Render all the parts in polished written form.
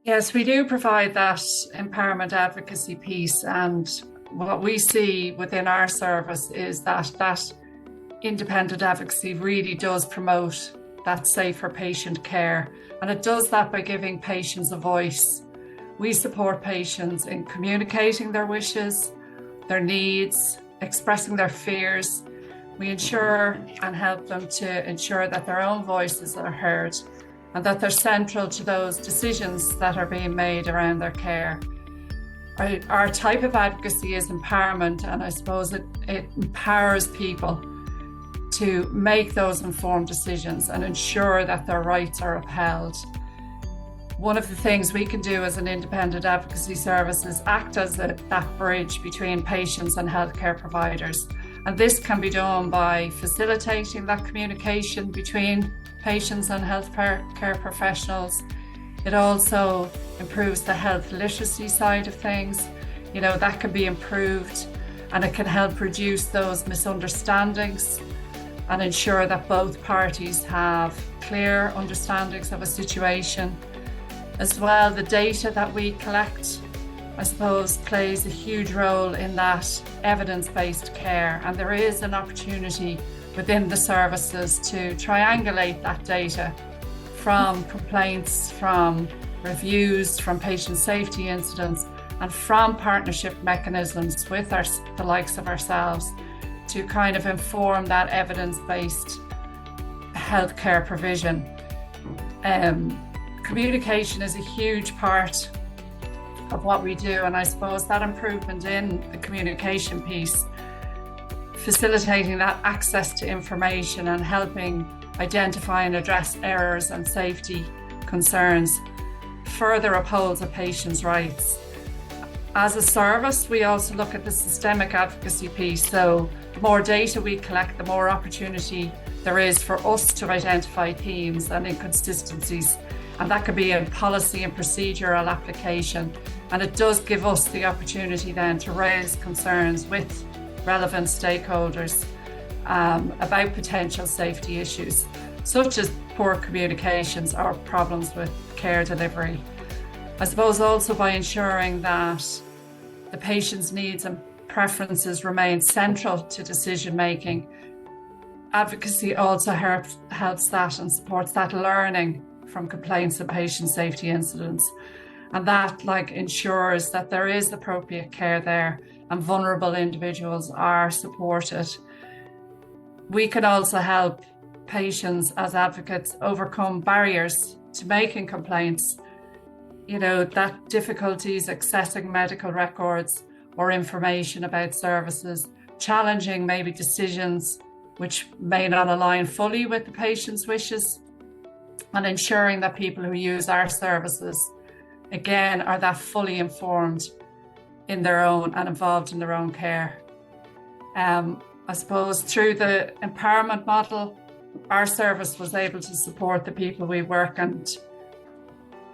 Yes, we do provide that empowerment advocacy piece, and what we see within our service is that independent advocacy really does promote that safer patient care, and it does that by giving patients a voice. We support patients in communicating their wishes, their needs, expressing their fears. We ensure and help them to ensure that their own voices are heard and that they're central to those decisions that are being made around their care. Our type of advocacy is empowerment, and I suppose it empowers people to make those informed decisions and ensure that their rights are upheld. One of the things we can do as an independent advocacy service is act as that bridge between patients and healthcare providers. And this can be done by facilitating that communication between patients and healthcare professionals. It also improves the health literacy side of things. That can be improved, and it can help reduce those misunderstandings and ensure that both parties have clear understandings of a situation. As well, the data that we collect, I suppose, plays a huge role in that evidence-based care, and there is an opportunity within the services to triangulate that data from complaints, from reviews, from patient safety incidents, and from partnership mechanisms with the likes of ourselves to kind of inform that evidence-based healthcare provision. Communication is a huge part of what we do, and I suppose that improvement in the communication piece, facilitating that access to information and helping identify and address errors and safety concerns, further upholds a patient's rights. As a service, we also look at the systemic advocacy piece. So the more data we collect, the more opportunity there is for us to identify themes and inconsistencies. And that could be in policy and procedural application. And it does give us the opportunity then to raise concerns with relevant stakeholders about potential safety issues, such as poor communications or problems with care delivery. I suppose also by ensuring that the patient's needs and preferences remain central to decision making. Advocacy also helps that and supports that learning from complaints and patient safety incidents. And that ensures that there is appropriate care there and vulnerable individuals are supported. We can also help patients as advocates overcome barriers to making complaints. That difficulties accessing medical records or information about services, challenging maybe decisions which may not align fully with the patient's wishes, and ensuring that people who use our services, again, are that fully informed in their own and involved in their own care. I suppose through the empowerment model, our service was able to support the people we work and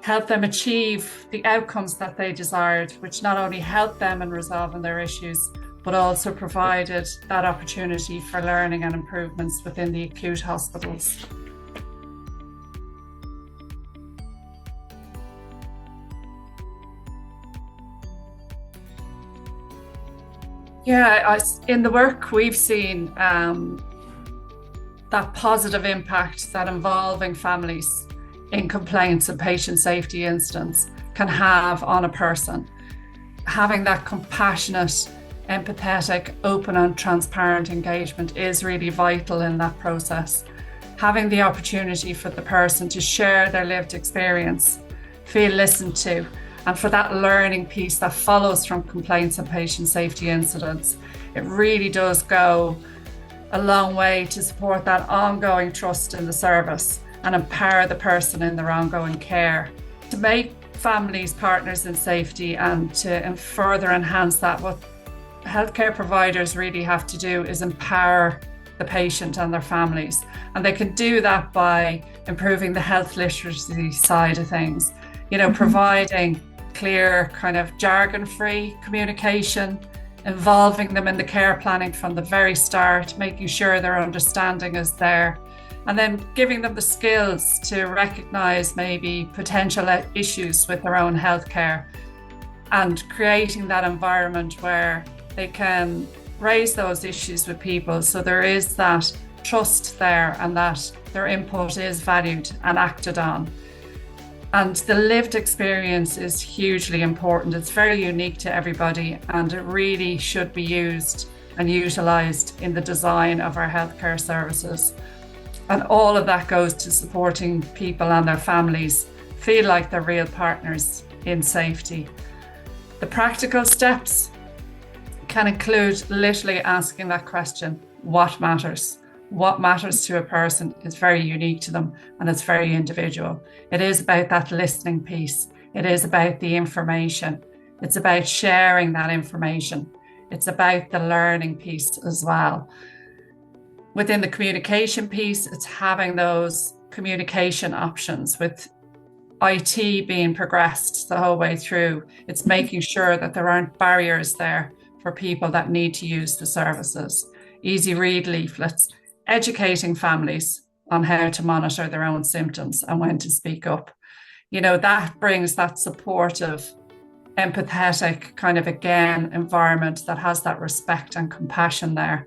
help them achieve the outcomes that they desired, which not only helped them in resolving their issues, but also provided that opportunity for learning and improvements within the acute hospitals. Yeah, in the work we've seen that positive impact that involving families in complaints and patient safety incidents can have on a person. Having that compassionate, empathetic, open and transparent engagement is really vital in that process. Having the opportunity for the person to share their lived experience, feel listened to, and for that learning piece that follows from complaints and patient safety incidents, it really does go a long way to support that ongoing trust in the service and empower the person in their ongoing care. To make families partners in safety and to further enhance that, what healthcare providers really have to do is empower the patient and their families. And they can do that by improving the health literacy side of things, providing clear kind of jargon-free communication, involving them in the care planning from the very start, making sure their understanding is there, and then giving them the skills to recognize maybe potential issues with their own healthcare and creating that environment where they can raise those issues with people. So there is that trust there and that their input is valued and acted on. And the lived experience is hugely important. It's very unique to everybody, and it really should be used and utilised in the design of our healthcare services. And all of that goes to supporting people and their families feel like they're real partners in safety. The practical steps can include literally asking that question, what matters? What matters to a person is very unique to them, and it's very individual. It is about that listening piece. It is about the information. It's about sharing that information. It's about the learning piece as well. Within the communication piece, it's having those communication options with IT being progressed the whole way through. It's making sure that there aren't barriers there for people that need to use the services. Easy read leaflets, educating families on how to monitor their own symptoms and when to speak up. You know, that brings that supportive, empathetic kind of, again, environment that has that respect and compassion there.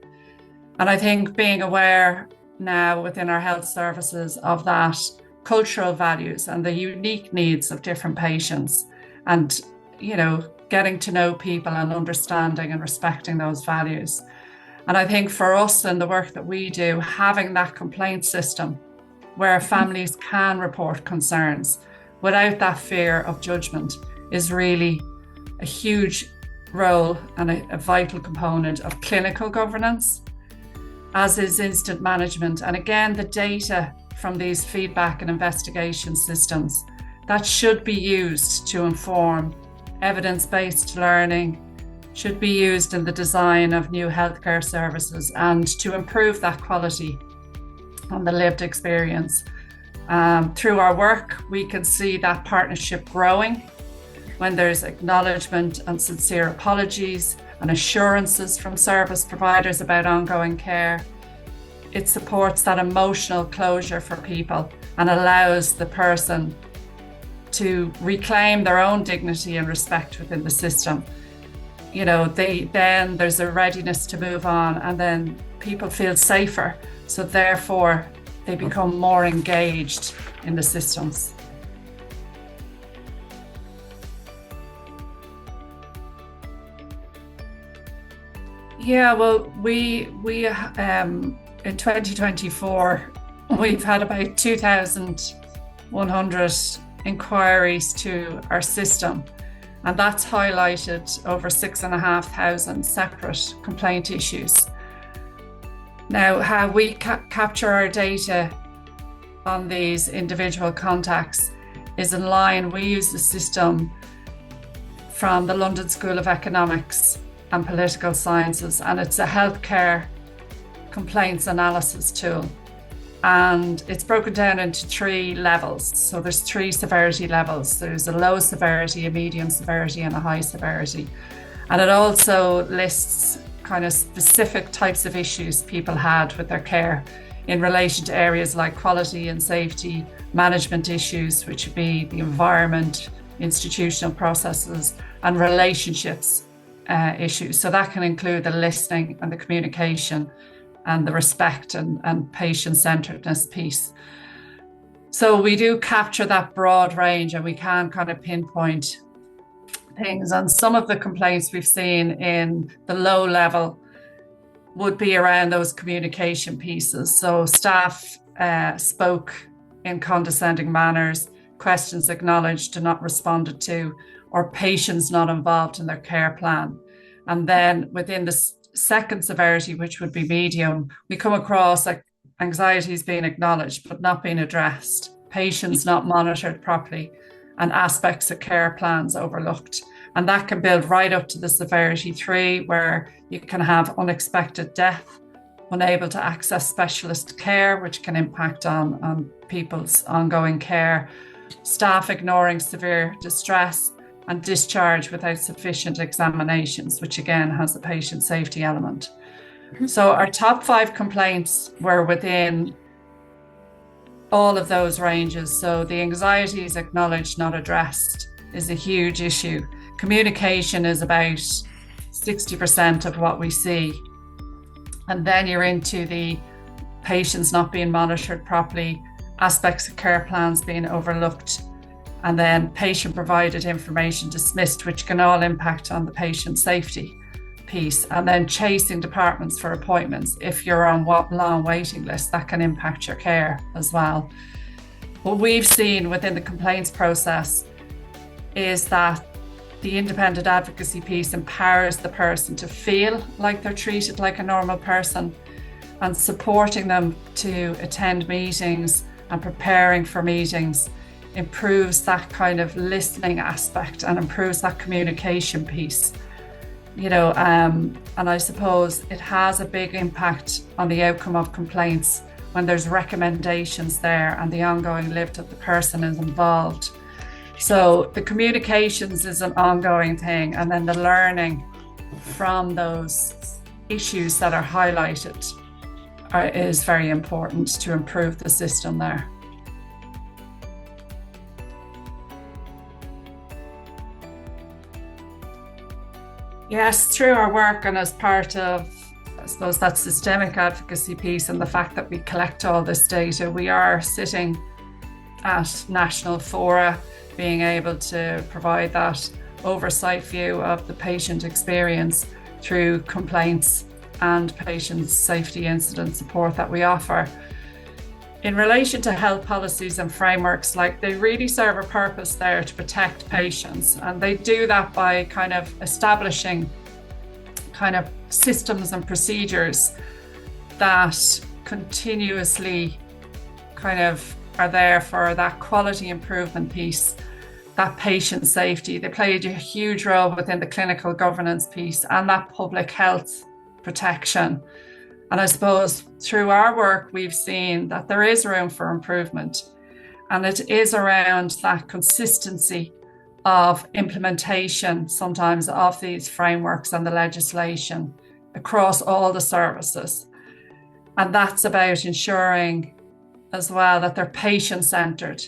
And I think being aware now within our health services of that cultural values and the unique needs of different patients, and, you know, getting to know people and understanding and respecting those values. And I think for us and the work that we do, having that complaint system where families can report concerns without that fear of judgment is really a huge role and a vital component of clinical governance, as is incident management. And again, the data from these feedback and investigation systems that should be used to inform evidence-based learning, should be used in the design of new healthcare services and to improve that quality and the lived experience. Through our work, we can see that partnership growing when there's acknowledgement and sincere apologies and assurances from service providers about ongoing care. It supports that emotional closure for people and allows the person to reclaim their own dignity and respect within the system. You know, then there's a readiness to move on, and then people feel safer. So therefore, they become more engaged in the systems. Yeah, well, we in 2024, we've had about 2,100 inquiries to our system. And that's highlighted over 6,500 separate complaint issues. Now, how we capture our data on these individual contacts is in line. We use the system from the London School of Economics and Political Sciences, and it's a healthcare complaints analysis tool. And it's broken down into 3 levels. So there's 3 severity levels. There's a low severity, a medium severity, and a high severity. And it also lists kind of specific types of issues people had with their care in relation to areas like quality and safety, management issues, which would be the environment, institutional processes, and relationships issues. So that can include the listening and the communication and the respect and patient-centeredness piece. So we do capture that broad range, and we can kind of pinpoint things. And some of the complaints we've seen in the low level would be around those communication pieces. So staff spoke in condescending manners, questions acknowledged and not responded to, or patients not involved in their care plan. And then within the second severity, which would be medium, we come across like anxieties being acknowledged but not being addressed, patients not monitored properly, and aspects of care plans overlooked. And that can build right up to the severity 3, where you can have unexpected death, unable to access specialist care, which can impact on people's ongoing care, staff ignoring severe distress, and discharge without sufficient examinations, which again has a patient safety element. So our top 5 complaints were within all of those ranges. So the anxiety is acknowledged, not addressed, is a huge issue. Communication is about 60% of what we see. And then you're into the patients not being monitored properly, aspects of care plans being overlooked, and then patient provided information dismissed, which can all impact on the patient safety piece. And then chasing departments for appointments. If you're on what long waiting list, that can impact your care as well. What we've seen within the complaints process is that the independent advocacy piece empowers the person to feel like they're treated like a normal person, and supporting them to attend meetings and preparing for meetings improves that kind of listening aspect and improves that communication piece. And I suppose it has a big impact on the outcome of complaints when there's recommendations there and the ongoing live that the person is involved. So the communications is an ongoing thing, and then the learning from those issues that are highlighted is very important to improve the system there. Yes, through our work and as part of, I suppose, that systemic advocacy piece and the fact that we collect all this data, we are sitting at national fora, being able to provide that oversight view of the patient experience through complaints and patient safety incident support that we offer. In relation to health policies and frameworks, they really serve a purpose there to protect patients, and they do that by kind of establishing kind of systems and procedures that continuously kind of are there for that quality improvement piece, that patient safety. They play a huge role within the clinical governance piece and that public health protection. And I suppose through our work, we've seen that there is room for improvement, and it is around that consistency of implementation sometimes of these frameworks and the legislation across all the services. And that's about ensuring as well that they're patient-centred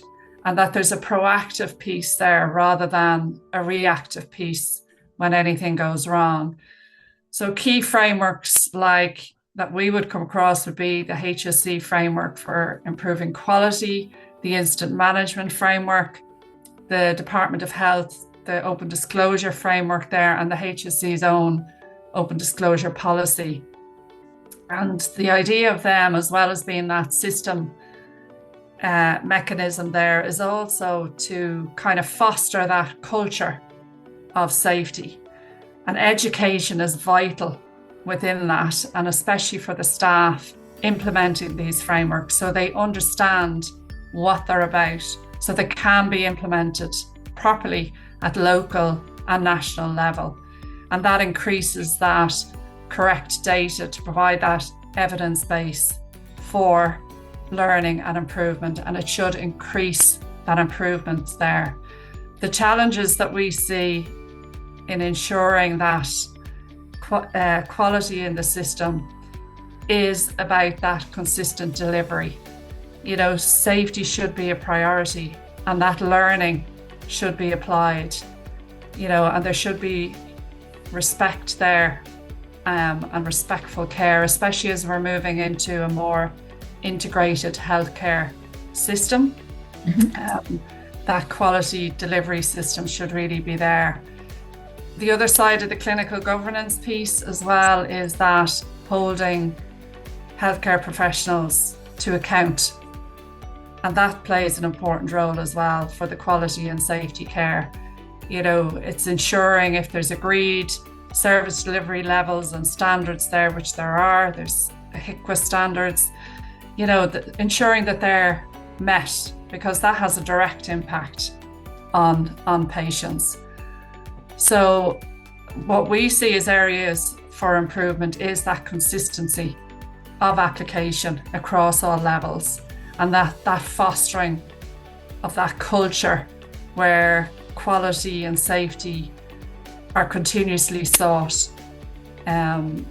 and that there's a proactive piece there rather than a reactive piece when anything goes wrong. So key frameworks that we would come across would be the HSE framework for improving quality, the incident management framework, the Department of Health, the open disclosure framework there, and the HSE's own open disclosure policy. And the idea of them, as well as being that system mechanism there, is also to kind of foster that culture of safety. And education is vital within that, and especially for the staff implementing these frameworks so they understand what they're about, so they can be implemented properly at local and national level. And that increases that correct data to provide that evidence base for learning and improvement, and it should increase that improvement there. The challenges that we see in ensuring that quality in the system is about that consistent delivery. Safety should be a priority, and that learning should be applied, and there should be respect there, and respectful care, especially as we're moving into a more integrated healthcare system. That quality delivery system should really be there. The other side of the clinical governance piece as well is that holding healthcare professionals to account. And that plays an important role as well for the quality and safety care. It's ensuring if there's agreed service delivery levels and standards there, which there's HICWA standards, ensuring that they're met, because that has a direct impact on patients. So what we see as areas for improvement is that consistency of application across all levels, and that fostering of that culture where quality and safety are continuously sought and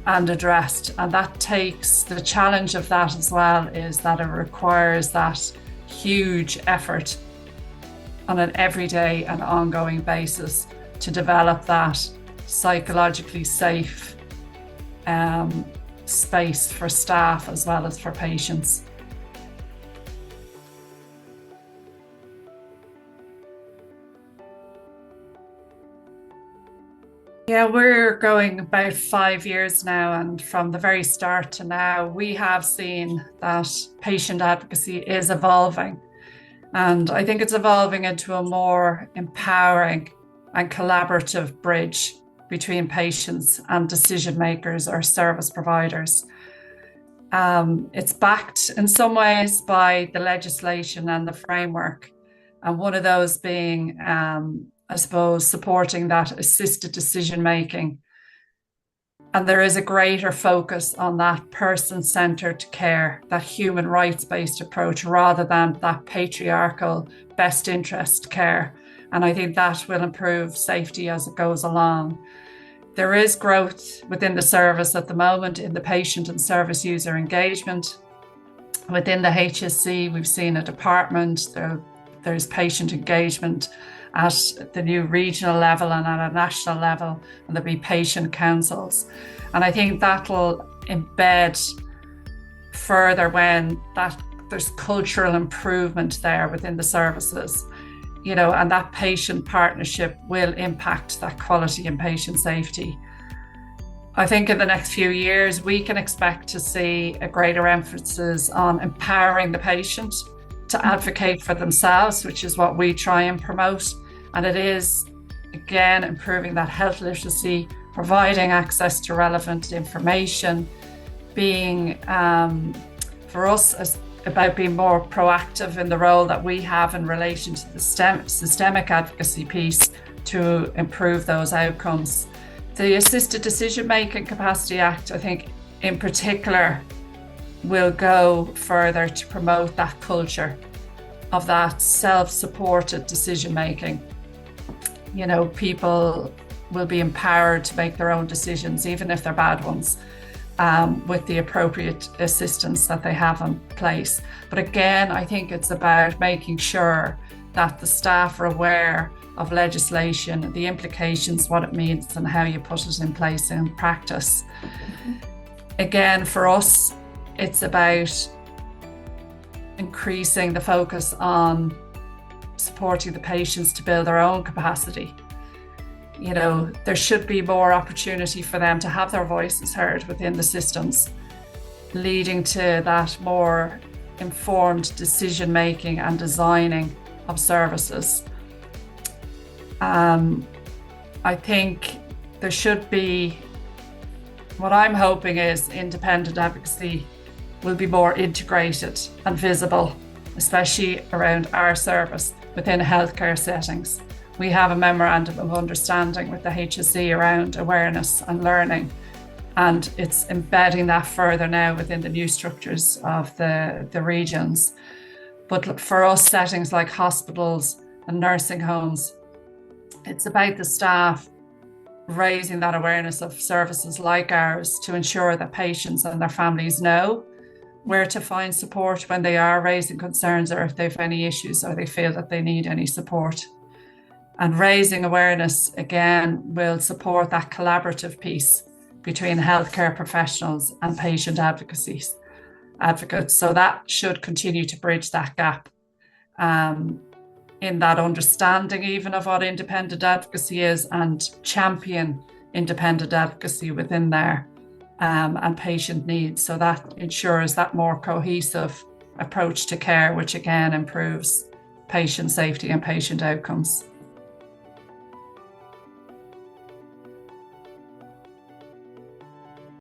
addressed. And that takes the challenge of that as well, is that it requires that huge effort on an everyday and ongoing basis to develop that psychologically safe space for staff as well as for patients. Yeah, we're going about 5 years now, and from the very start to now, we have seen that patient advocacy is evolving. And I think it's evolving into a more empowering and collaborative bridge between patients and decision makers or service providers. It's backed in some ways by the legislation and the framework, and one of those being I suppose, supporting that assisted decision making. And there is a greater focus on that person-centered care, that human rights-based approach, rather than that patriarchal best interest care. And I think that will improve safety as it goes along. There is growth within the service at the moment in the patient and service user engagement. Within the HSC, we've seen a department, there's patient engagement at the new regional level and at a national level, and there'll be patient councils. And I think that'll embed further when there's cultural improvement there within the services, and that patient partnership will impact that quality and patient safety. I think in the next few years, we can expect to see a greater emphasis on empowering the patient to advocate for themselves, which is what we try and promote. And it is, again, improving that health literacy, providing access to relevant information, being, for us, about being more proactive in the role that we have in relation to the systemic advocacy piece to improve those outcomes. The Assisted Decision-Making Capacity Act, I think, in particular, will go further to promote that culture of that self-supported decision-making. People will be empowered to make their own decisions, even if they're bad ones, with the appropriate assistance that they have in place. But again, I think it's about making sure that the staff are aware of legislation, the implications, what it means, and how you put it in place in practice. Again, for us, it's about increasing the focus on supporting the patients to build their own capacity. There should be more opportunity for them to have their voices heard within the systems, leading to that more informed decision making and designing of services. I think there should be, what I'm hoping is independent advocacy will be more integrated and visible, especially around our service within healthcare settings. We have a memorandum of understanding with the HSE around awareness and learning, and it's embedding that further now within the new structures of the regions. But for us, settings like hospitals and nursing homes, it's about the staff raising that awareness of services like ours to ensure that patients and their families know where to find support when they are raising concerns, or if they have any issues or they feel that they need any support. And raising awareness, again, will support that collaborative piece between healthcare professionals and patient advocates. So that should continue to bridge that gap in that understanding even of what independent advocacy is, and champion independent advocacy within there and patient needs. So that ensures that more cohesive approach to care, which again improves patient safety and patient outcomes.